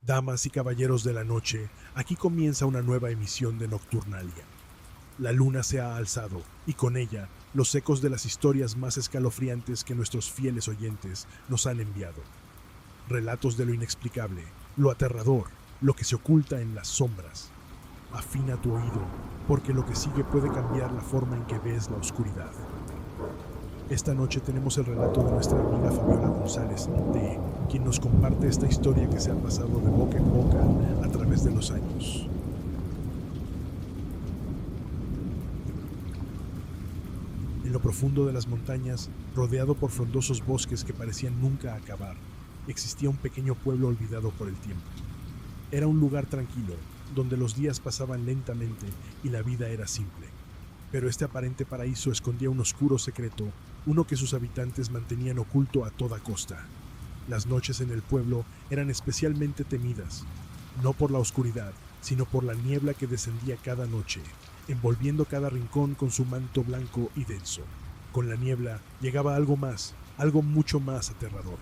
Damas y caballeros de la noche, aquí comienza una nueva emisión de Nocturnalia. La luna se ha alzado y con ella los ecos de las historias más escalofriantes que nuestros fieles oyentes nos han enviado. Relatos de lo inexplicable, lo aterrador, lo que se oculta en las sombras. Afina tu oído, porque lo que sigue puede cambiar la forma en que ves la oscuridad. Esta noche tenemos el relato de nuestra amiga Fabiola González, quien nos comparte esta historia que se ha pasado de boca en boca a través de los años. En lo profundo de las montañas, rodeado por frondosos bosques que parecían nunca acabar, existía un pequeño pueblo olvidado por el tiempo. Era un lugar tranquilo, donde los días pasaban lentamente y la vida era simple. Pero este aparente paraíso escondía un oscuro secreto, uno que sus habitantes mantenían oculto a toda costa. Las noches en el pueblo eran especialmente temidas, no por la oscuridad, sino por la niebla que descendía cada noche, envolviendo cada rincón con su manto blanco y denso. Con la niebla llegaba algo más, algo mucho más aterrador.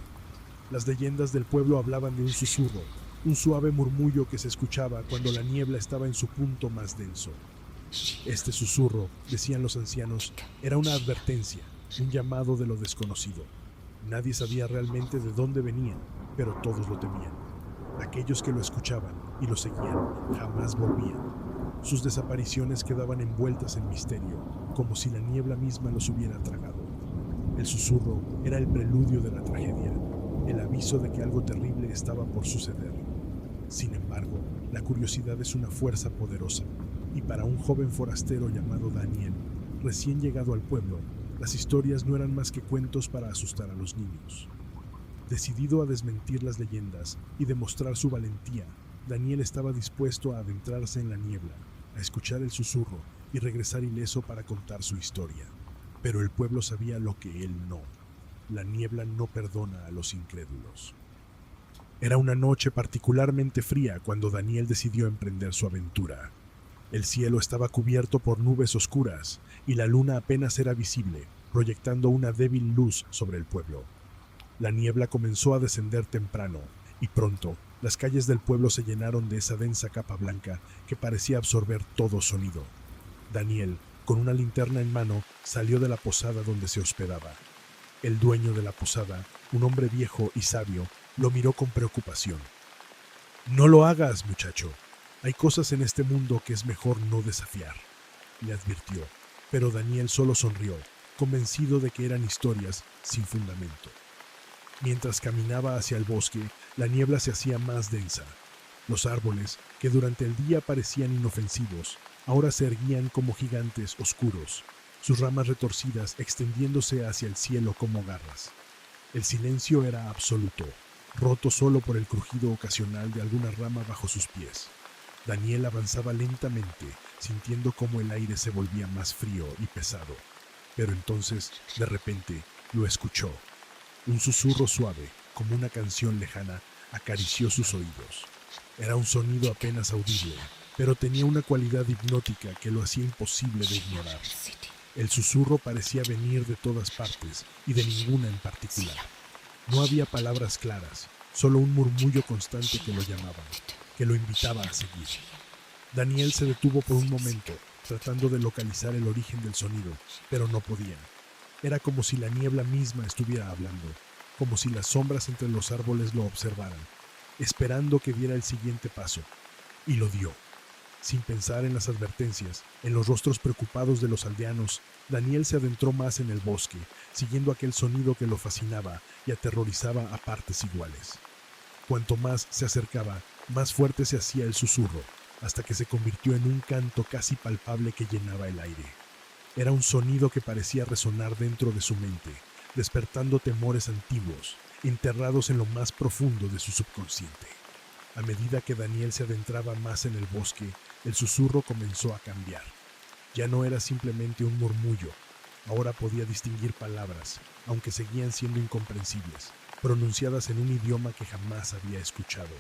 Las leyendas del pueblo hablaban de un susurro, un suave murmullo que se escuchaba cuando la niebla estaba en su punto más denso. Este susurro, decían los ancianos, era una advertencia, un llamado de lo desconocido. Nadie sabía realmente de dónde venían, pero todos lo temían. Aquellos que lo escuchaban y lo seguían jamás volvían. Sus desapariciones quedaban envueltas en misterio, como si la niebla misma los hubiera tragado. El susurro era el preludio de la tragedia, el aviso de que algo terrible estaba por suceder. Sin embargo, la curiosidad es una fuerza poderosa, y para un joven forastero llamado Daniel, recién llegado al pueblo, las historias no eran más que cuentos para asustar a los niños. Decidido a desmentir las leyendas y demostrar su valentía, Daniel estaba dispuesto a adentrarse en la niebla, a escuchar el susurro y regresar ileso para contar su historia. Pero el pueblo sabía lo que él no. La niebla no perdona a los incrédulos. Era una noche particularmente fría cuando Daniel decidió emprender su aventura. El cielo estaba cubierto por nubes oscuras y la luna apenas era visible, proyectando una débil luz sobre el pueblo. La niebla comenzó a descender temprano y pronto las calles del pueblo se llenaron de esa densa capa blanca que parecía absorber todo sonido. Daniel, con una linterna en mano, salió de la posada donde se hospedaba. El dueño de la posada, un hombre viejo y sabio, lo miró con preocupación. «No lo hagas, muchacho. Hay cosas en este mundo que es mejor no desafiar», le advirtió, pero Daniel solo sonrió, convencido de que eran historias sin fundamento. Mientras caminaba hacia el bosque, la niebla se hacía más densa. Los árboles, que durante el día parecían inofensivos, ahora se erguían como gigantes oscuros, sus ramas retorcidas extendiéndose hacia el cielo como garras. El silencio era absoluto, roto solo por el crujido ocasional de alguna rama bajo sus pies. Daniel avanzaba lentamente, sintiendo cómo el aire se volvía más frío y pesado. Pero entonces, de repente, lo escuchó. Un susurro suave, como una canción lejana, acarició sus oídos. Era un sonido apenas audible, pero tenía una cualidad hipnótica que lo hacía imposible de ignorar. El susurro parecía venir de todas partes y de ninguna en particular. No había palabras claras, solo un murmullo constante que lo llamaba, que lo invitaba a seguir. Daniel se detuvo por un momento, tratando de localizar el origen del sonido, pero no podía. Era como si la niebla misma estuviera hablando, como si las sombras entre los árboles lo observaran, esperando que diera el siguiente paso. Y lo dio. Sin pensar en las advertencias, en los rostros preocupados de los aldeanos, Daniel se adentró más en el bosque, siguiendo aquel sonido que lo fascinaba y aterrorizaba a partes iguales. Cuanto más se acercaba, más fuerte se hacía el susurro, hasta que se convirtió en un canto casi palpable que llenaba el aire. Era un sonido que parecía resonar dentro de su mente, despertando temores antiguos, enterrados en lo más profundo de su subconsciente. A medida que Daniel se adentraba más en el bosque, el susurro comenzó a cambiar. Ya no era simplemente un murmullo, ahora podía distinguir palabras, aunque seguían siendo incomprensibles, pronunciadas en un idioma que jamás había escuchado.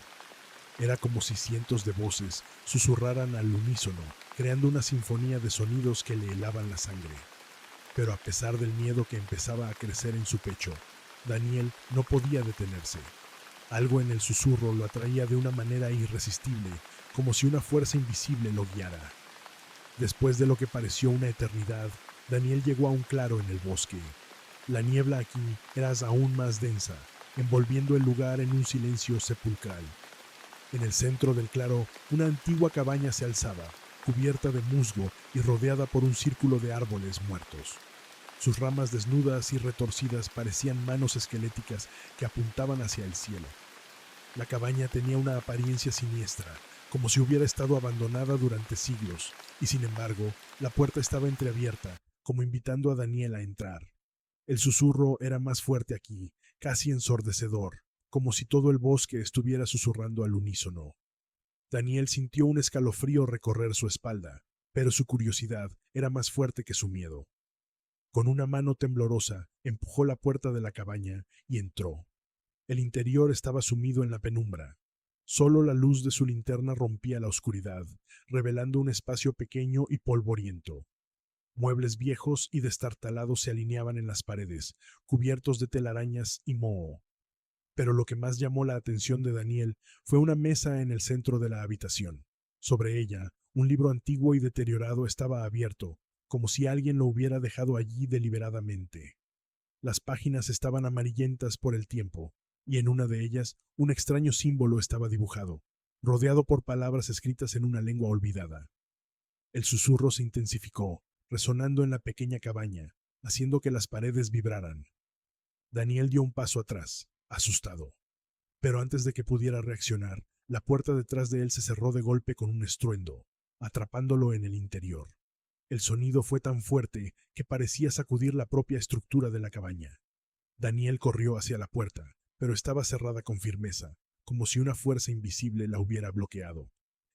Era como si cientos de voces susurraran al unísono, creando una sinfonía de sonidos que le helaban la sangre. Pero a pesar del miedo que empezaba a crecer en su pecho, Daniel no podía detenerse. Algo en el susurro lo atraía de una manera irresistible, como si una fuerza invisible lo guiara. Después de lo que pareció una eternidad, Daniel llegó a un claro en el bosque. La niebla aquí era aún más densa, envolviendo el lugar en un silencio sepulcral. En el centro del claro, una antigua cabaña se alzaba, cubierta de musgo y rodeada por un círculo de árboles muertos. Sus ramas desnudas y retorcidas parecían manos esqueléticas que apuntaban hacia el cielo. La cabaña tenía una apariencia siniestra, como si hubiera estado abandonada durante siglos, y sin embargo, la puerta estaba entreabierta, como invitando a Daniel a entrar. El susurro era más fuerte aquí, casi ensordecedor, como si todo el bosque estuviera susurrando al unísono. Daniel sintió un escalofrío recorrer su espalda, pero su curiosidad era más fuerte que su miedo. Con una mano temblorosa, empujó la puerta de la cabaña y entró. El interior estaba sumido en la penumbra. Solo la luz de su linterna rompía la oscuridad, revelando un espacio pequeño y polvoriento. Muebles viejos y destartalados se alineaban en las paredes, cubiertos de telarañas y moho. Pero lo que más llamó la atención de Daniel fue una mesa en el centro de la habitación. Sobre ella, un libro antiguo y deteriorado estaba abierto, como si alguien lo hubiera dejado allí deliberadamente. Las páginas estaban amarillentas por el tiempo, y en una de ellas un extraño símbolo estaba dibujado, rodeado por palabras escritas en una lengua olvidada. El susurro se intensificó, resonando en la pequeña cabaña, haciendo que las paredes vibraran. Daniel dio un paso atrás, asustado. Pero antes de que pudiera reaccionar, la puerta detrás de él se cerró de golpe con un estruendo, atrapándolo en el interior. El sonido fue tan fuerte que parecía sacudir la propia estructura de la cabaña. Daniel corrió hacia la puerta, pero estaba cerrada con firmeza, como si una fuerza invisible la hubiera bloqueado.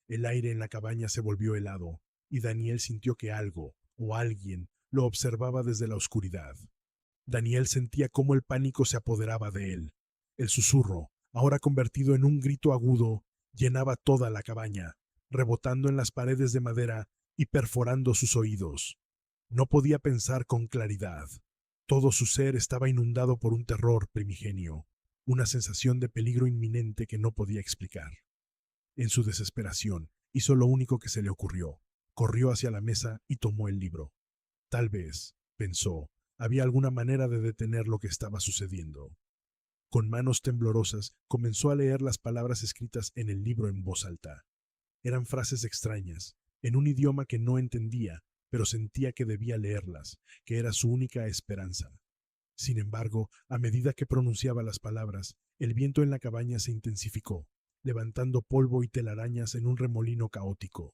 El aire en la cabaña se volvió helado, y Daniel sintió que algo, o alguien, lo observaba desde la oscuridad. Daniel sentía cómo el pánico se apoderaba de él. El susurro, ahora convertido en un grito agudo, llenaba toda la cabaña, rebotando en las paredes de madera y perforando sus oídos. No podía pensar con claridad. Todo su ser estaba inundado por un terror primigenio, una sensación de peligro inminente que no podía explicar. En su desesperación, hizo lo único que se le ocurrió. Corrió hacia la mesa y tomó el libro. Tal vez, pensó, había alguna manera de detener lo que estaba sucediendo. Con manos temblorosas, comenzó a leer las palabras escritas en el libro en voz alta. Eran frases extrañas, en un idioma que no entendía, pero sentía que debía leerlas, que era su única esperanza. Sin embargo, a medida que pronunciaba las palabras, el viento en la cabaña se intensificó, levantando polvo y telarañas en un remolino caótico.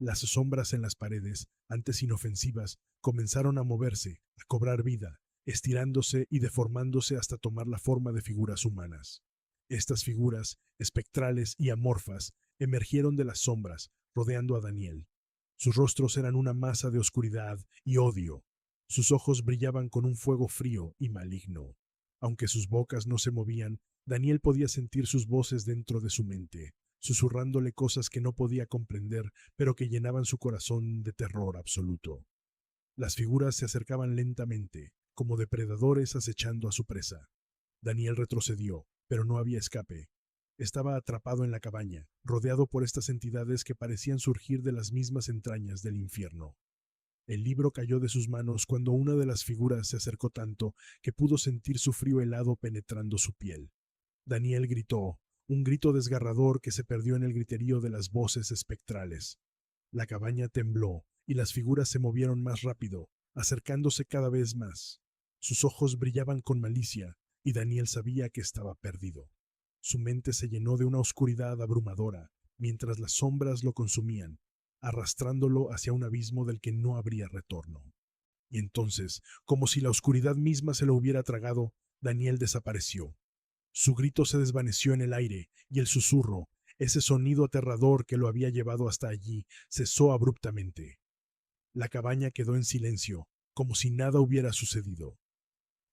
Las sombras en las paredes, antes inofensivas, comenzaron a moverse, a cobrar vida, estirándose y deformándose hasta tomar la forma de figuras humanas. Estas figuras, espectrales y amorfas, emergieron de las sombras, rodeando a Daniel. Sus rostros eran una masa de oscuridad y odio. Sus ojos brillaban con un fuego frío y maligno. Aunque sus bocas no se movían, Daniel podía sentir sus voces dentro de su mente, susurrándole cosas que no podía comprender, pero que llenaban su corazón de terror absoluto. Las figuras se acercaban lentamente, como depredadores acechando a su presa. Daniel retrocedió, pero no había escape. Estaba atrapado en la cabaña, rodeado por estas entidades que parecían surgir de las mismas entrañas del infierno. El libro cayó de sus manos cuando una de las figuras se acercó tanto que pudo sentir su frío helado penetrando su piel. Daniel gritó, un grito desgarrador que se perdió en el griterío de las voces espectrales. La cabaña tembló y las figuras se movieron más rápido, acercándose cada vez más. Sus ojos brillaban con malicia y Daniel sabía que estaba perdido. Su mente se llenó de una oscuridad abrumadora, mientras las sombras lo consumían, arrastrándolo hacia un abismo del que no habría retorno. Y entonces, como si la oscuridad misma se lo hubiera tragado, Daniel desapareció. Su grito se desvaneció en el aire, y el susurro, ese sonido aterrador que lo había llevado hasta allí, cesó abruptamente. La cabaña quedó en silencio, como si nada hubiera sucedido.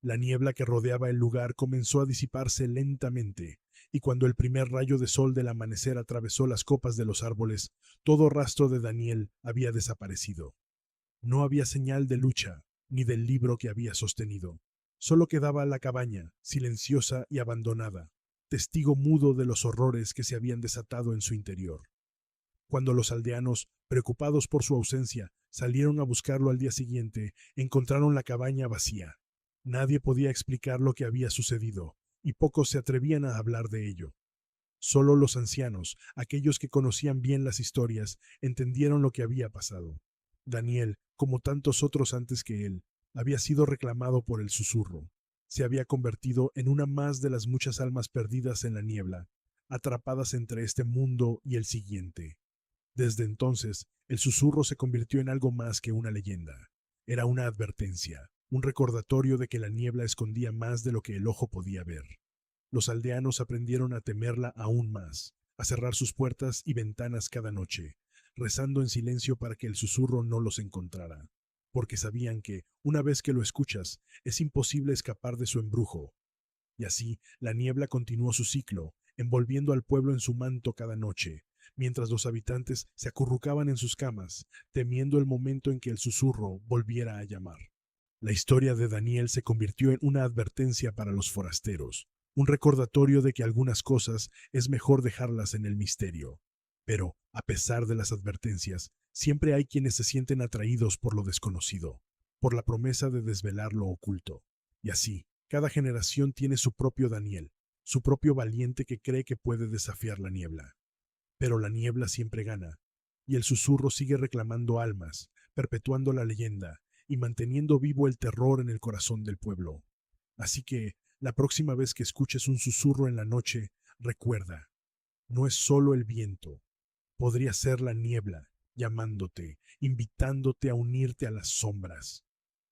La niebla que rodeaba el lugar comenzó a disiparse lentamente, y cuando el primer rayo de sol del amanecer atravesó las copas de los árboles, todo rastro de Daniel había desaparecido. No había señal de lucha, ni del libro que había sostenido. Solo quedaba la cabaña, silenciosa y abandonada, testigo mudo de los horrores que se habían desatado en su interior. Cuando los aldeanos, preocupados por su ausencia, salieron a buscarlo al día siguiente, encontraron la cabaña vacía. Nadie podía explicar lo que había sucedido, y pocos se atrevían a hablar de ello. Solo los ancianos, aquellos que conocían bien las historias, entendieron lo que había pasado. Daniel, como tantos otros antes que él, había sido reclamado por el susurro. Se había convertido en una más de las muchas almas perdidas en la niebla, atrapadas entre este mundo y el siguiente. Desde entonces, el susurro se convirtió en algo más que una leyenda. Era una advertencia, un recordatorio de que la niebla escondía más de lo que el ojo podía ver. Los aldeanos aprendieron a temerla aún más, a cerrar sus puertas y ventanas cada noche, rezando en silencio para que el susurro no los encontrara, porque sabían que, una vez que lo escuchas, es imposible escapar de su embrujo. Y así, la niebla continuó su ciclo, envolviendo al pueblo en su manto cada noche, mientras los habitantes se acurrucaban en sus camas, temiendo el momento en que el susurro volviera a llamar. La historia de Daniel se convirtió en una advertencia para los forasteros, un recordatorio de que algunas cosas es mejor dejarlas en el misterio. Pero, a pesar de las advertencias, siempre hay quienes se sienten atraídos por lo desconocido, por la promesa de desvelar lo oculto. Y así, cada generación tiene su propio Daniel, su propio valiente que cree que puede desafiar la niebla. Pero la niebla siempre gana, y el susurro sigue reclamando almas, perpetuando la leyenda y manteniendo vivo el terror en el corazón del pueblo. Así que, la próxima vez que escuches un susurro en la noche, recuerda, no es solo el viento, podría ser la niebla, llamándote, invitándote a unirte a las sombras.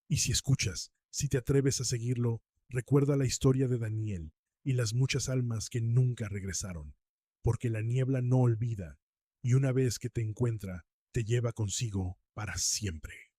Y si escuchas, si te atreves a seguirlo, recuerda la historia de Daniel y las muchas almas que nunca regresaron, porque la niebla no olvida, y una vez que te encuentra, te lleva consigo para siempre.